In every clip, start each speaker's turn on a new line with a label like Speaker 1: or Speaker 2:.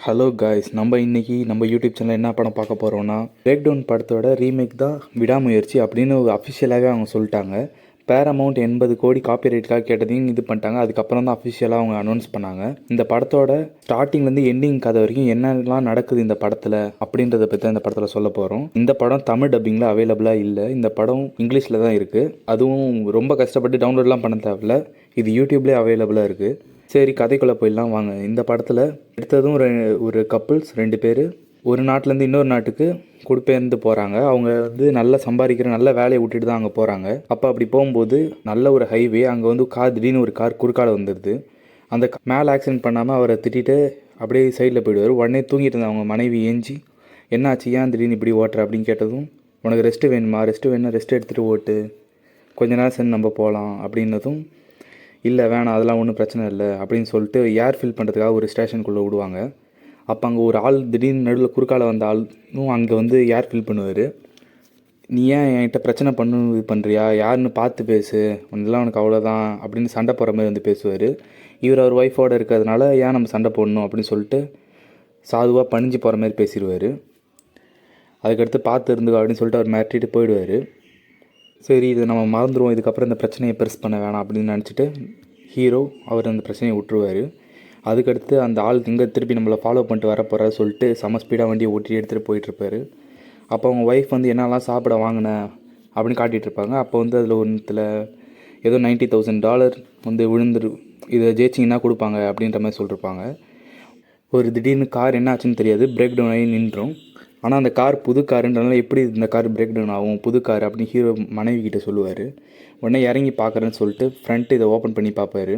Speaker 1: Hello guys, நம்ம இன்னைக்கு நம்ம யூடியூப் சேனலில் என்ன படம் பார்க்க போகிறோன்னா, பிரேக் டவுன் படத்தோட ரீமேக் தான் விடாமுயற்சி அப்படின்னு அஃபிஷியலாகவே அவங்க சொல்லிட்டாங்க. பேரமௌண்ட் 80 கோடி காப்பிரைட்டுக்காக கேட்டதையும் இது பண்ணிட்டாங்க. அதுக்கப்புறம் தான் அஃபிஷியலாக அவங்க அனௌன்ஸ் பண்ணாங்க. இந்த படத்தோட ஸ்டார்டிங்லேருந்து எண்டிங் கதை வரைக்கும் என்னெல்லாம் நடக்குது இந்த படத்தில் அப்படின்றத பற்றி தான் இந்த படத்தில் சொல்ல போகிறோம். இந்த படம் தமிழ் டப்பிங்கில் அவைலபிளாக இல்லை. இந்த படம் இங்கிலீஷில் தான் இருக்குது. அதுவும் ரொம்ப கஷ்டப்பட்டு டவுன்லோட்லாம் பண்ண தேவையில்ல. இது யூடியூப்லேயே அவைலபிளாக இருக்குது. சரி, கதைக்குள்ளே போயிடலாம் வாங்க. இந்த படத்தில் எடுத்ததும் ஒரு கப்புள்ஸ் 2 பேர் ஒரு நாட்டிலேருந்து இன்னொரு நாட்டுக்கு குடிபெயர்ந்து போகிறாங்க. அவங்க வந்து நல்லா சம்பாதிக்கிற நல்ல வேலையை விட்டுட்டு தான் அங்கே போகிறாங்க. அப்போ அப்படி போகும்போது நல்ல ஒரு ஹைவே, அங்கே வந்து திடீர்னு ஒரு கார் குறுக்கால வந்துடுது. அந்த மேலே ஆக்சிடென்ட் பண்ணாமல் அவரை திட்டிட்டு அப்படியே சைடில் போயிடுவார். உடனே தூங்கிட்டு இருந்த அவங்க மனைவி ஏஞ்சி, என்ன ஆச்சு, ஏன் திடீர்னு இப்படி ஓட்டுற அப்படின்னு கேட்டதும், உனக்கு ரெஸ்ட்டு வேணுமா, ரெஸ்ட்டு வேணும், ரெஸ்ட் எடுத்துகிட்டு ஓட்டு, கொஞ்ச நேரம் சேர்ந்து நம்ம போகலாம் அப்படின்னதும், இல்லை வேணாம், அதெல்லாம் ஒன்றும் பிரச்சனை இல்லை அப்படின்னு சொல்லிட்டு ஏர் ஃபில் பண்ணுறதுக்காக ஒரு ஸ்டேஷனுக்குள்ளே விடுவாங்க. அப்போ அங்கே ஒரு ஆள் திடீர்னு நடுவில் குறுக்கால வந்த ஆளும் அங்கே வந்து ஏர் ஃபில் பண்ணுவார். நீ ஏன் என்கிட்ட பிரச்சனை இது பண்ணுறியா, யாருன்னு பார்த்து பேசு, இதெல்லாம் உனக்கு அவ்வளோதான் அப்படின்னு சண்டை போடுற மாதிரி வந்து பேசுவார். இவர் அவர் ஒய்ஃபோடு இருக்கிறதுனால ஏன் நம்ம சண்டை போடணும் அப்படின்னு சொல்லிட்டு சாதுவாக பணிஞ்சு போகிற மாதிரி பேசிடுவார். அதுக்கடுத்து பார்த்து இருந்துக்கோ அப்படின்னு சொல்லிட்டு அவர் மிரட்டிட்டு போயிடுவார். சரி, இது நம்ம மறந்துடுவோம், இதுக்கப்புறம் இந்த பிரச்சனையை பெருசு பண்ண வேணாம் அப்படின்னு நினச்சிட்டு ஹீரோ அவர் அந்த பிரச்சனையை விட்டுருவார். அதுக்கடுத்து அந்த ஆள் இங்கே திருப்பி நம்மளை ஃபாலோ பண்ணிட்டு வர போகிற சொல்லிட்டு செம ஸ்பீடாக வண்டியை ஓட்டி எடுத்துகிட்டு போயிட்டுருப்பாரு. அப்போ அவங்க ஒய்ஃப் வந்து என்னெல்லாம் சாப்பிட வாங்கினேன் அப்படின்னு காட்டிகிட்ருப்பாங்க. அப்போ வந்து அதில் ஒன்றுத்தில் ஏதோ $90,000 வந்து விழுந்துரு, இதை ஜெயிச்சிங்கன்னா கொடுப்பாங்க அப்படின்ற மாதிரி சொல்லியிருப்பாங்க. ஒரு திடீர்னு கார் என்ன ஆச்சுன்னு தெரியாது, பிரேக் டவுன் ஆகி நின்றோம். ஆனால் அந்த கார் புது காருன்றனால எப்படி இந்த கார் பிரேக் டவுன் ஆகும், புது கார் அப்படின்னு ஹீரோ மனைவி கிட்டே சொல்லுவார். உடனே இறங்கி பார்க்குறேன்னு சொல்லிட்டு ஃப்ரண்ட்டு இதை ஓப்பன் பண்ணி பார்ப்பார்.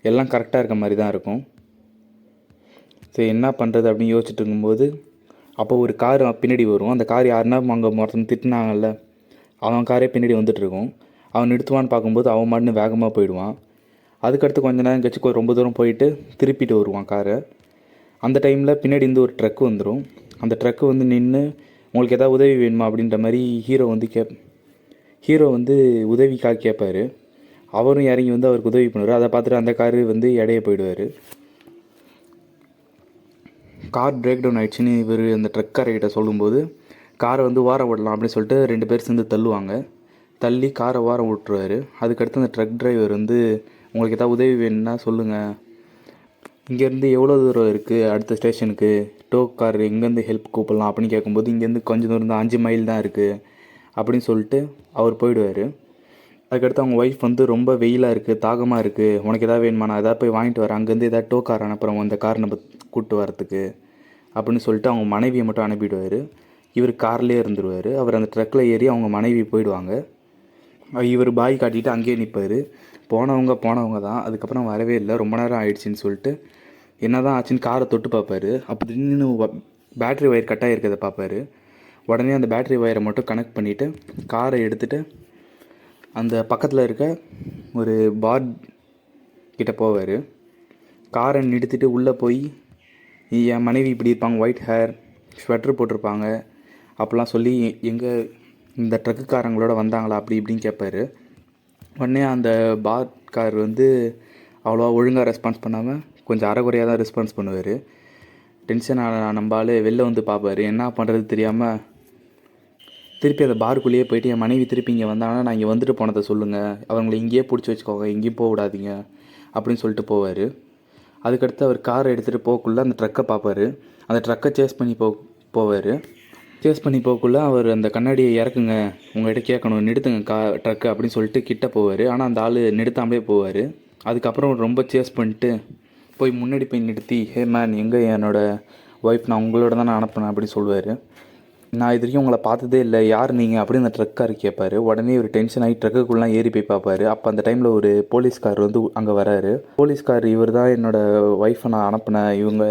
Speaker 1: எல்லாம் கரெக்டாக இருக்க மாதிரி தான் இருக்கும். சரி, என்ன பண்ணுறது அப்படின்னு யோசிச்சுட்டு இருக்கும்போது அப்போ ஒரு கார் பின்னாடி வரும். அந்த கார் யாருன்னா அங்கே மொத்தம் திட்டினாங்கல்ல, அவன் காரே பின்னாடி வந்துட்டுருக்கும். அவன் நிறுத்துவான்னு பார்க்கும்போது அவன் மாட்டுன்னு வேகமாக போயிடுவான். அதுக்கடுத்து கொஞ்ச நேரம் கழிச்சு ரொம்ப தூரம் போயிட்டு திருப்பிட்டு வருவான் காரை. அந்த டைமில் பின்னாடி இருந்து ஒரு ட்ரக்கு வந்துடும். அந்த ட்ரக்கு வந்து நின்று, உங்களுக்கு எதாவது உதவி வேணுமா அப்படின்ற மாதிரி ஹீரோ வந்து உதவிக்காக கேட்பார். அவரும் இறங்கி வந்து அவருக்கு உதவி பண்ணுவார். அதை பார்த்துட்டு அந்த காரு வந்து இடைய போயிடுவார். கார் பிரேக் டவுன் ஆகிடுச்சின்னு இவர் அந்த ட்ரக்காரர்கிட்ட சொல்லும்போது, காரை வந்து வாரம் விடலாம் அப்படின்னு சொல்லிட்டு 2 பேர் சேர்ந்து தள்ளுவாங்க. தள்ளி காரை வாரம் விட்டுருவார். அதுக்கடுத்து அந்த ட்ரக் டிரைவர் வந்து, உங்களுக்கு எதாவது உதவி வேணும்னா சொல்லுங்கள், இங்கேருந்து எவ்வளோ தூரம் இருக்குது அடுத்த ஸ்டேஷனுக்கு, டோ கார் எங்கேருந்து ஹெல்ப் கூப்பிடலாம் அப்படின்னு கேட்கும்போது, இங்கேருந்து கொஞ்சம் தூரம் தான், 5 மைல் தான் இருக்குது அப்படின்னு சொல்லிட்டு அவர் போயிடுவார். அதுக்கடுத்து அவங்க ஒய்ஃப் வந்து, ரொம்ப வெயிலாக இருக்குது, தாகமாக இருக்குது, உனக்கு எதாவது வேணுமா, நான் எதாவது போய் வாங்கிட்டு வரேன், அங்கேருந்து எதாவது டோ கார் அனுப்புகிறோம் அந்த கார் நம்ம கூப்பிட்டு வரத்துக்கு அப்படின்னு சொல்லிட்டு அவங்க மனைவியை மட்டும் அனுப்பிடுவார். இவர் கார்லேயே இருந்துருவார். அவர் அந்த ட்ரக்கில் ஏறி அவங்க மனைவி போயிடுவாங்க. இவர் பாய் காட்டிட்டு அங்கேயே நிற்பார். போனவங்க தான். அதுக்கப்புறம் வரவே இல்லை, ரொம்ப நேரம் ஆயிடுச்சின்னு சொல்லிட்டு என்ன தான் ஆச்சுன்னு காரை தொட்டு பார்ப்பாரு. அப்போ திடீர்னு பேட்ரி ஒயர் கட் ஆகிருக்கிறத பார்ப்பாரு. உடனே அந்த பேட்ரி ஒயரை மட்டும் கனெக்ட் பண்ணிவிட்டு காரை எடுத்துகிட்டு அந்த பக்கத்தில் இருக்க ஒரு பார் கிட்ட போவார். காரை நிறுத்திட்டு உள்ளே போய், என் மனைவி இப்படி இருப்பாங்க, ஒயிட் ஹேர், ஸ்வெட்ரு போட்டிருப்பாங்க அப்படிலாம் சொல்லி, எங்கே இந்த ட்ரக்குக்காரங்களோட வந்தாங்களா அப்படி இப்படின்னு கேட்பாரு. உடனே அந்த பார் கார் வந்து அவ்வளோவா ஒழுங்காக ரெஸ்பான்ஸ் பண்ணாமல் கொஞ்சம் அரைகுறையாக தான் ரெஸ்பான்ஸ் பண்ணுவார். டென்ஷன் நம்பால் வெளில வந்து பார்ப்பார். என்ன பண்ணுறது தெரியாமல் திருப்பி அந்த பாருக்குள்ளேயே போயிட்டு, என் மனைவி திருப்பி இங்கே வந்தாங்கன்னா நான் இங்கே வந்துட்டு போனதை சொல்லுங்கள், அவங்களை இங்கேயே பிடிச்சி வச்சுக்கோங்க, எங்கேயும் போக விடாதீங்க அப்படின்னு சொல்லிட்டு போவார். அதுக்கடுத்து அவர் காரை எடுத்துகிட்டு போகக்குள்ளே அந்த ட்ரக்கை பார்ப்பார். அந்த ட்ரக்கை சேஸ் பண்ணி போவார். சேஸ் பண்ணி போகக்குள்ளே அவர் அந்த கண்ணாடியை இறக்குங்க, உங்கள்கிட்ட கேட்கணும், நிறுத்துங்க ட்ரக்கு அப்படின்னு சொல்லிட்டு கிட்டே போவார். ஆனால் அந்த ஆள் நிறுத்தாமலே போவார். அதுக்கப்புறம் ரொம்ப சேஸ் பண்ணிட்டு போய் முன்னாடி போய் நிறுத்தி, ஹே மேன், எங்கே என்னோடய ஒய்ஃப், நான் உங்களோட தான் நான் அனுப்பினேன் அப்படின்னு சொல்லுவார். நான் இது வரைக்கும் உங்களை பார்த்ததே இல்லை, யார் நீங்கள் அப்படின்னு அந்த ட்ரக்கார் கேட்பார். உடனே ஒரு டென்ஷன் ஆகி ட்ரக்குக்குள்ளே ஏறி போய் பார்ப்பார். அப்போ அந்த டைமில் ஒரு போலீஸ்கார் வந்து அங்கே வராரு. போலீஸ்கார், இவர் தான் என்னோடய ஒய்ஃபை நான் அனுப்பினேன், இவங்க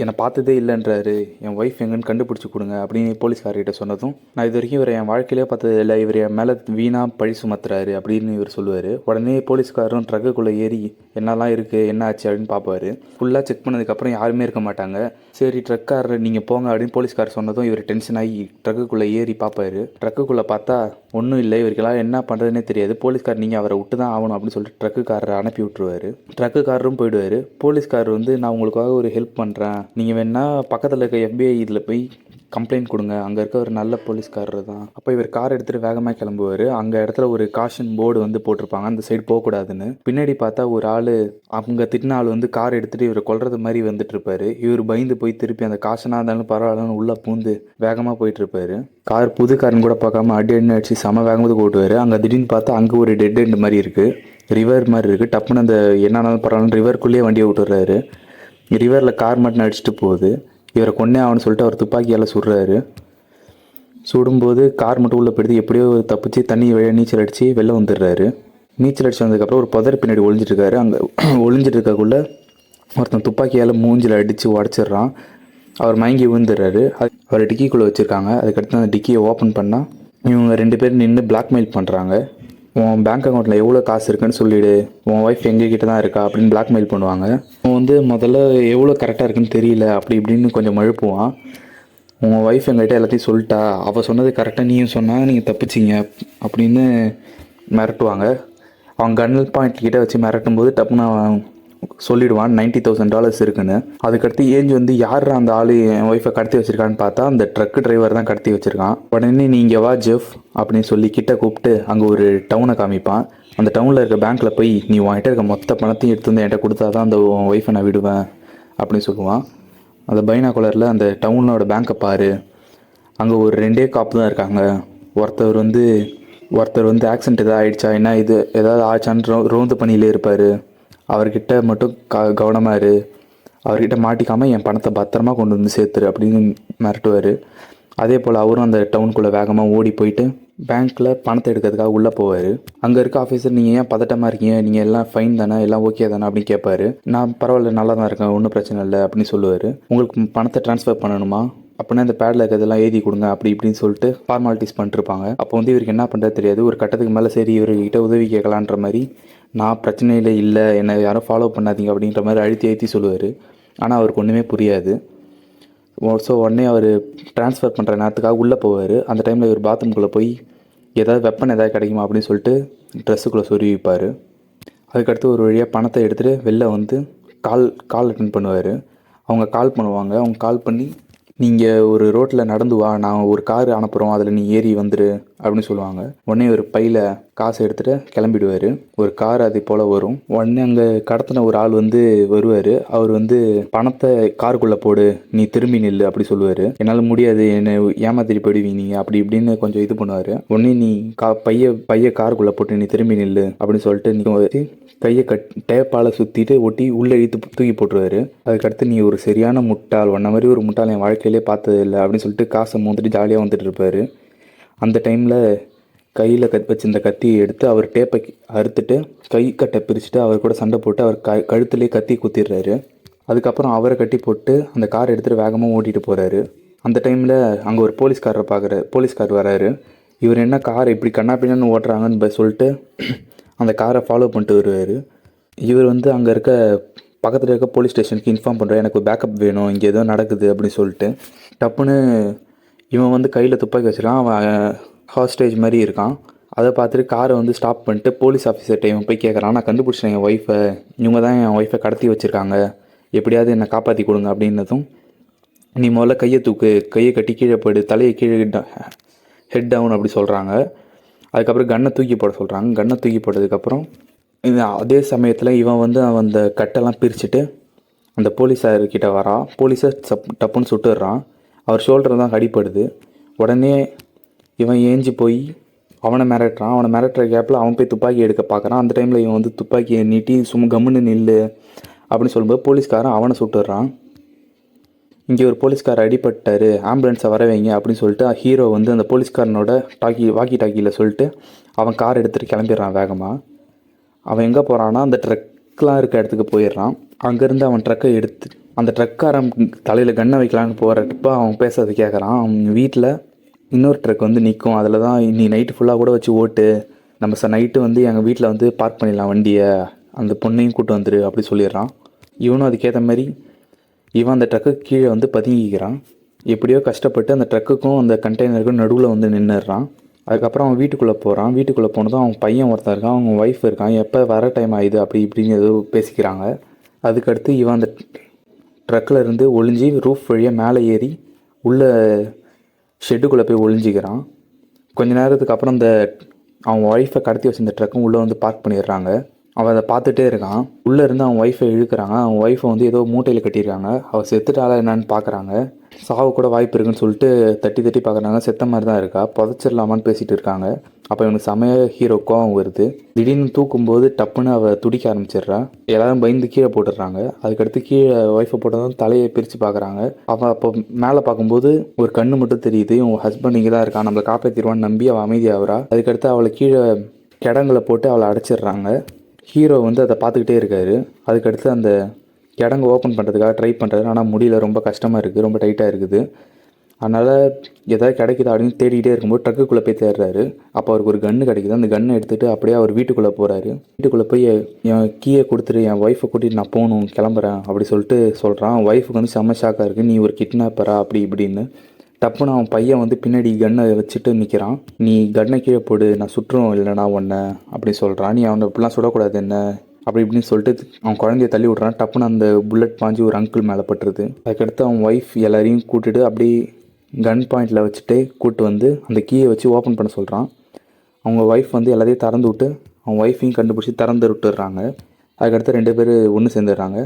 Speaker 1: என்னை பார்த்ததே இல்லைன்றாரு, என் ஒய்ஃப் எங்கன்னு கண்டுபிடிச்சி கொடுங்க அப்படின்னு போலீஸ்கார்கிட்ட சொன்னதும், நான் இது வரைக்கும் இவர் என் வாழ்க்கையிலே பார்த்தது இல்லை, இவர் என் மேலே வீணாக பழி சுமத்துறாரு அப்படின்னு இவர் சொல்லுவார். உடனே போலீஸ்காரரும் ட்ரக்குக்குள்ளே ஏறி என்னெல்லாம் இருக்குது, என்ன ஆச்சு அப்படின்னு பார்ப்பாரு. ஃபுல்லாக செக் பண்ணதுக்கப்புறம் யாருமே இருக்க மாட்டாங்க. சரி ட்ரக்கார் நீங்கள் போங்க அப்படின்னு போலீஸ்கார் சொன்னதும் இவர் டென்ஷன் ஆகி ட்ரக்குக்குள்ளே ஏறி பார்ப்பாரு. ட்ரக்குக்குள்ளே பார்த்தா ஒன்றும் இல்லை, இவருக்கெல்லாம் என்ன பண்ணுறதுனே தெரியாது. போலீஸ்கார், நீங்கள் அவரை விட்டு தான் ஆகணும் அப்படின்னு சொல்லிட்டு ட்ரக்குக்காரரை அனுப்பி விட்ருவார். ட்ரக்குக்காரரும் போயிடுவார். போலீஸ்கார் வந்து, நான் உங்களுக்காக ஒரு ஹெல்ப் பண்ணுறேன், நீங்கள் வேணா பக்கத்தில் இருக்க FBI இதில் போய் கம்ப்ளைண்ட் கொடுங்க, அங்கே இருக்க ஒரு நல்ல போலீஸ்காரர் தான். அப்போ இவர் கார் எடுத்துகிட்டு வேகமாக கிளம்புவார். அங்கே இடத்துல ஒரு காஷன் போர்டு வந்து போட்டிருப்பாங்க, அந்த சைடு போகக்கூடாதுன்னு. பின்னாடி பார்த்தா ஒரு ஆள், அவங்க திட்டின ஆள் வந்து கார் எடுத்துகிட்டு இவரை கொல்றது மாதிரி வந்துட்டு இருப்பாரு. இவர் பயந்து போய் திருப்பி அந்த காஷனாக இருந்தாலும் பரவாயில்லன்னு உள்ளே பூந்து வேகமாக போயிட்டு இருப்பாரு. கார் புது காரன் கூட பார்க்காம அடி அடிச்சு செம வேகமாக ஓட்டுவார். அங்கே திடீர்னு பார்த்தா அங்கே ஒரு டெட் எண்ட் மாதிரி இருக்குது, ரிவர் மாதிரி இருக்குது. டப்புன்னு அந்த என்னன்னாலும் பரவாயில்ல ரிவருக்குள்ளேயே வண்டியை விட்டுறாரு. ரிவரில் கார் மட்டும் அடிச்சுட்டு போகுது. இவரை கொன்னே ஆகணும்னு சொல்லிட்டு அவர் துப்பாக்கியால் சுடுறாரு. சுடும்போது கார் மட்டும் உள்ளே போயிடுது. எப்படியோ தப்பிச்சு தண்ணி வழியாக நீச்சல் அடித்து வெளில வந்துடுறாரு. நீச்சல் அடிச்சு வந்ததுக்கப்புறம் ஒரு புதர் பின்னாடி ஒளிஞ்சிட்ருக்காரு. அங்கே ஒளிஞ்சிட்டு இருக்கக்குள்ளே ஒருத்தன் துப்பாக்கியால் மூஞ்சில் அடித்து உடச்சிட்றான். அவர் மயங்கி விழுந்துடுறாரு. அவர் டிக்கிக்குள்ளே வச்சுருக்காங்க. அதுக்கடுத்து அந்த டிக்கியை ஓப்பன் பண்ணால் இவங்க 2 பேர் நின்று பிளாக்மெயில் பண்ணுறாங்க. உன் பேங்க் அக்கௌண்ட்டில் எவ்வளோ காசு இருக்குன்னு சொல்லிவிடு, உன் ஒய்ஃப் எங்ககிட்ட தான் இருக்கா அப்படின்னு பிளாக்மெயில் பண்ணுவாங்க. அவன் வந்து முதல்ல எவ்வளோ கரெக்டாக இருக்குன்னு தெரியல அப்படி இப்படின்னு கொஞ்சம் மழுப்புவான். உங்கள் ஒய்ஃப் எங்கள்கிட்ட எல்லாத்தையும் சொல்லிட்டா, அவள் சொன்னது கரெக்டாக நீயும் சொன்னால் நீங்கள் தப்பிச்சிங்க அப்படின்னு மிரட்டுவாங்க. அவன் கன்னல் பாயிண்ட் கிட்டே வச்சு மிரட்டும் போது டப்புன்னு அவன் சொல்லிடுவான் $90,000 இருக்குன்னு. அதுக்கடுத்து ஏஞ்சி வந்து யார் அந்த ஆள் என் ஒய்ஃபை கடத்தி வச்சுருக்கான்னு பார்த்தா அந்த ட்ரக் டிரைவர் தான் கடத்தி வச்சுருக்கான். உடனே நீங்கள் வா ஜெஃப் அப்படின்னு சொல்லி கிட்ட கூப்பிட்டு அங்கே ஒரு டவுனை காமிப்பான். அந்த டவுனில் இருக்க பேங்க்கில் போய் நீ உன்கிட்ட இருக்க மொத்த பணத்தையும் எடுத்து வந்து என்கிட்ட கொடுத்தா தான் அந்த உன் ஒய்ஃபை நான் விடுவேன் அப்படின்னு சொல்லுவான். அந்த பைனாகுலரில் அந்த டவுனோட பேங்க்கை பாரு, அங்கே ஒரு 2 காப்பு தான் இருக்காங்க. ஒருத்தர் வந்து ஆக்சிடென்ட் எதாவது ஆகிடுச்சா, என்ன இது எதாவது ஆச்சான்னு ரோந்து பணியில் இருப்பார். அவர்கிட்ட மட்டும் கவனமாக இரு, அவர்கிட்ட மாட்டிக்காமல் என் பணத்தை பத்திரமா கொண்டு வந்து சேர்த்துரு அப்படின்னு மிரட்டுவார். அதே போல் அவரும் அந்த டவுனுக்குள்ளே வேகமாக ஓடி போயிட்டு பேங்க்கில் பணத்தை எடுக்கிறதுக்காக உள்ளே போவார். அங்கே இருக்க ஆஃபீஸர் நீங்கள் ஏன் பதட்டமாக இருக்கீங்க, நீங்கள் எல்லாம் ஃபைன் தானே, எல்லாம் ஓகே தானே அப்படின்னு கேட்பாரு. நான் பரவாயில்ல நல்லா தான் இருக்கேன், ஒன்றும் பிரச்சனை இல்லை அப்படின்னு சொல்லுவார். உங்களுக்கு பணத்தை ட்ரான்ஸ்ஃபர் பண்ணணுமா அப்படின்னா இந்த பேடில் இருக்கிறதெல்லாம் எழுதி கொடுங்க அப்படி இப்படின்னு சொல்லிட்டு ஃபார்மாலிட்டிஸ் பண்ணிட்டுருப்பாங்க. அப்போ வந்து இவருக்கு என்ன பண்ணுறது தெரியாது. ஒரு கட்டத்துக்கு மேலே சரி இவர்கிட்ட உதவி கேட்கலான்ற மாதிரி, நான் பிரச்சனையில் இல்லை, என்னை யாரும் ஃபாலோ பண்ணாதீங்க அப்படின்ற மாதிரி அழுத்தி சொல்லுவார். ஆனால் அவருக்கு ஒன்றுமே புரியாது. ஸோ உடனே அவர் ட்ரான்ஸ்ஃபர் பண்ணுற நேரத்துக்காக உள்ளே போவார். அந்த டைமில் இவர் பாத்ரூம்குள்ளே போய் ஏதாவது வெப்பன் ஏதாவது கிடைக்குமா அப்படின்னு சொல்லிட்டு ட்ரெஸ்ஸுக்குள்ளே சொருவி வைப்பார். அதுக்கடுத்து ஒரு வழியாக பணத்தை எடுத்துகிட்டு வெளில வந்து கால் அட்டன் பண்ணுவார். அவங்க கால் பண்ணுவாங்க. அவங்க கால் பண்ணி நீங்கள் ஒரு ரோட்டில் நடந்து வா, நான் ஒரு கார் அனுப்புகிறோம், அதில் நீ ஏறி வந்துடு அப்படின்னு சொல்லுவாங்க. உடனே ஒரு பையில் காசை எடுத்துகிட்டு கிளம்பிடுவார். ஒரு கார் அது போல் வரும். உடனே அங்கே கடத்தின ஒரு ஆள் வந்து வருவார். அவர் வந்து பணத்தை காருக்குள்ளே போடு, நீ திரும்பி நில்லு அப்படி சொல்லுவார். என்னால் முடியாது, என்னை ஏமாத்திட்டு போயிடுவீங்க நீங்கள் அப்படி இப்படின்னு கொஞ்சம் இது பண்ணுவார். உடனே நீ பைய காருக்குள்ளே போட்டு நீ திரும்பி நில்லு அப்படின்னு சொல்லிட்டு நீ கையை டேப்பால் சுற்றிட்டு ஒட்டி உள்ளே இழுத்து தூக்கி போட்டுருவாரு. அதுக்கடுத்து நீ ஒரு சரியான முட்டாள், ஒன்ன மாதிரி ஒரு முட்டாள் என் வாழ்க்கையிலே பார்த்தது இல்லை அப்படின்னு சொல்லிட்டு காசை மூந்துட்டு ஜாலியாக வந்துட்டு இருப்பார். அந்த டைமில் கையில் வச்சிருந்த கத்தியை எடுத்து அவர் டேப்பை அறுத்துட்டு கை கட்டை பிரிச்சுட்டு அவர் கூட சண்டை போட்டு அவர் கழுத்துலேயே கத்தி குத்திடுறாரு. அதுக்கப்புறம் அவரை கட்டி போட்டு அந்த காரை எடுத்துகிட்டு வேகமாக ஓட்டிகிட்டு போகிறாரு. அந்த டைமில் அங்கே ஒரு போலீஸ்கார் வராரு. இவர் என்ன காரை இப்படி கண்ணா பின்னான்னு ஓட்டுறாங்கன்னு சொல்லிட்டு அந்த காரை ஃபாலோ பண்ணிட்டு வருவார். இவர் வந்து அங்கே இருக்க பக்கத்தில் இருக்க போலீஸ் ஸ்டேஷனுக்கு இன்ஃபார்ம் பண்ணுறாரு, எனக்கு பேக்கப் வேணும், இங்கே எதோ நடக்குது அப்படின்னு சொல்லிட்டு. டப்புன்னு இவன் வந்து கையில் துப்பாக்கி வச்சுருக்கான். அவன் ஹாஸ்டேஜ் மாதிரி இருக்கான். அதை பார்த்துட்டு காரை வந்து ஸ்டாப் பண்ணிட்டு போலீஸ் ஆஃபீஸர்கிட்ட இவன் போய் கேட்குறான், நான் கண்டுபிடிச்சிட்டேன் என் ஒய்ஃபை, இவங்க தான் என் ஒய்ஃபை கடத்தி வச்சுருக்காங்க, எப்படியாவது என்னை காப்பாற்றி கொடுங்க அப்படின்னதும், நீ முதல்ல கையை தூக்கு, கையை கட்டி கீழே போய்டு, தலையை கீழே ஹெட் டவுன் அப்படி சொல்கிறாங்க. அதுக்கப்புறம் கன்னை தூக்கி போட சொல்கிறாங்க. கன்னை தூக்கி போட்டதுக்கப்புறம் அதே சமயத்தில் இவன் வந்து அந்த கட்டெல்லாம் பிரிச்சுட்டு அந்த போலீஸார்கிட்ட வரான். போலீஸை டப்புன்னு சுட்டுடுறான். அவர் ஷோல்டர் தான் அடிப்படுது. உடனே இவன் ஏஞ்சி போய் அவனை மிரட்டுறான். அவனை மிரட்டுற கேப்பில் அவன் போய் துப்பாக்கி எடுக்க பார்க்குறான். அந்த டைமில் இவன் வந்து துப்பாக்கியை நீட்டி சும்மா கம்முன்னு நில்லு அப்படின்னு சொல்லும்போது போலீஸ்காரன் அவனை சுட்டுடுறான். இங்கே ஒரு போலீஸ்கார் அடிபட்டார், ஆம்புலன்ஸை வர வைங்க அப்படின்னு சொல்லிட்டு ஹீரோ வந்து அந்த போலீஸ்காரனோட வாக்கி டாக்கியில் சொல்லிட்டு அவன் கார் எடுத்துகிட்டு கிளம்பிடுறான் வேகமாக. அவன் எங்கே போகிறான்னா அந்த ட்ரக்லாம் இருக்க இடத்துக்கு போயிடுறான். அங்கேருந்து அவன் ட்ரக்கை எடுத்து அந்த ட்ரக்காரன் தலையில் கன்னை வைக்கலான்னு போகிறப்ப அவன் பேசுறது கேட்குறான். அவன் வீட்டில் இன்னொரு ட்ரக் வந்து நிற்கும், அதில் தான் நீ நைட்டு ஃபுல்லாக கூட வச்சு ஓட்டு, நம்ம நைட்டு வந்து எங்கள் வீட்டில் வந்து பார்க் பண்ணிடலாம் வண்டியை, அந்த பொண்ணையும் கூட்டு வந்துடு அப்படி சொல்லிடுறான். இவனும் அதுக்கேற்ற மாதிரி இவன் அந்த ட்ரக்கு கீழே வந்து பதுங்கிக்கிறான். எப்படியோ கஷ்டப்பட்டு அந்த ட்ரக்குக்கும் அந்த கண்டெய்னருக்கும் நடுவில் வந்து நின்றுடுறான். அதுக்கப்புறம் அவன் வீட்டுக்குள்ளே போகிறான். வீட்டுக்குள்ளே போனதும் அவன் பையன் ஒருத்தன் இருக்கான், அவங்க ஒய்ஃப் இருக்கான். எப்போ வர டைம் ஆகுது அப்படி இப்படின்னு ஏதோ பேசிக்கிறாங்க. அதுக்கடுத்து இவன் அந்த ட்ரக்கில் இருந்து ஒளிஞ்சி ரூஃப் வழியாக மேலே ஏறி உள்ளே ஷெட்டுக்குள்ளே போய் ஒளிஞ்சிக்கிறான். கொஞ்ச நேரத்துக்கு அப்புறம் அவன் ஒய்ஃபை கடத்தி வச்சிருந்த ட்ரக்கும் உள்ளே வந்து பார்க் பண்ணிடுறாங்க. அவன் அதை பார்த்துட்டே இருக்கான். உள்ளே இருந்து அவன் ஒய்ஃபை இழுக்கிறாங்க. அவன் ஒய்ஃபை வந்து ஏதோ மூட்டையில் கட்டியிருக்காங்க. அவள் செத்துட்டாளா என்னன்னு பார்க்குறாங்க. சாவு கூட வாய்ப்பு இருக்குன்னு சொல்லிட்டு தட்டி தட்டி பார்க்குறாங்க. செத்த மாதிரி தான் இருக்கா. புதைச்சிடலாமான்னு பேசிகிட்டு இருக்காங்க. அப்போ இவனுக்கு செமையாக ஹீரோ கோவம் வருது. திடீர்னு தூக்கும்போது டப்புன்னு அவள் துடிக்க ஆரம்பிச்சிடுறா. எல்லாரும் பயந்து கீழே போட்டுடுறாங்க. அதுக்கடுத்து கீழே ஒய்ஃபை போட்டதும் தலையை பிரித்து பார்க்குறாங்க. அவள் அப்போ மேலே பார்க்கும்போது ஒரு கண்ணு மட்டும் தெரியுது. உன் ஹஸ்பண்ட் இங்கே தான் இருக்கான், நம்மளை காப்பாற்றிடுவான்னு நம்பி அவள் அமைதியாகிறா. அதுக்கடுத்து அவளை கீழே கிடங்களை போட்டு அவளை அடைச்சிடுறாங்க. ஹீரோ வந்து அதை பார்த்துக்கிட்டே இருக்காரு. அதுக்கடுத்து அந்த கிடங்கு ஓப்பன் பண்ணுறதுக்காக ட்ரை பண்ணுறாரு. ஆனால் முடியல, ரொம்ப கஷ்டமாக இருக்குது, ரொம்ப டைட்டாக இருக்குது. அதனால் எதாவது கிடைக்குதா அப்படின்னு தேடிக்கிட்டே இருக்கும்போது ட்ரக்குக்குள்ளே போய் தேடுறாரு. அப்போ அவருக்கு ஒரு கன்று கிடைக்குது. அந்த கன்னை எடுத்துகிட்டு அப்படியே அவர் வீட்டுக்குள்ளே போகிறாரு. வீட்டுக்குள்ளே போய் என் கீயை கொடுத்துட்டு என் ஒய்ஃபை கூட்டிகிட்டு நான் போகணும், கிளம்புறேன் அப்படி சொல்லிட்டு சொல்கிறான். ஒய்ஃபுக்கு வந்து செம்ம ஷாக்காக இருக்குது. நீ ஒரு கிட்னாப்பரா அப்படி இப்படின்னு. டப்புன்னு அவன் பையன் வந்து பின்னாடி கன்னை வச்சுட்டு நிற்கிறான். நீ கன்னை கீழே போடு, நான் சுற்றுறோம் இல்லைனா ஒன்றை அப்படி சொல்கிறான். நீ அவனை இப்படிலாம் சுடக்கூடாது என்ன அப்படி இப்படின்னு சொல்லிட்டு அவன் குழந்தைய தள்ளி விட்றான். டப்புன்னு அந்த புல்லட் பாஞ்சு ஒரு அங்கிள் மேலே பட்டுருது. அதுக்கடுத்து அவன் ஒய்ஃப் எல்லாரையும் கூட்டிட்டு அப்படியே கன் பாயிண்டில் வச்சுட்டு கூப்பிட்டு வந்து அந்த கீயை வச்சு ஓப்பன் பண்ண சொல்கிறான். அவங்க ஒய்ஃப் வந்து எல்லாத்தையும் திறந்து விட்டு அவன் ஒய்ஃபையும் கண்டுபிடிச்சி திறந்து விட்டுடுறாங்க. அதுக்கடுத்து 2 பேர் ஒன்று சேர்ந்துடுறாங்க.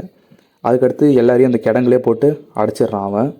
Speaker 1: அதுக்கடுத்து எல்லாரையும் அந்த கிடங்குலே போட்டு அடைச்சிட்றான் அவன்.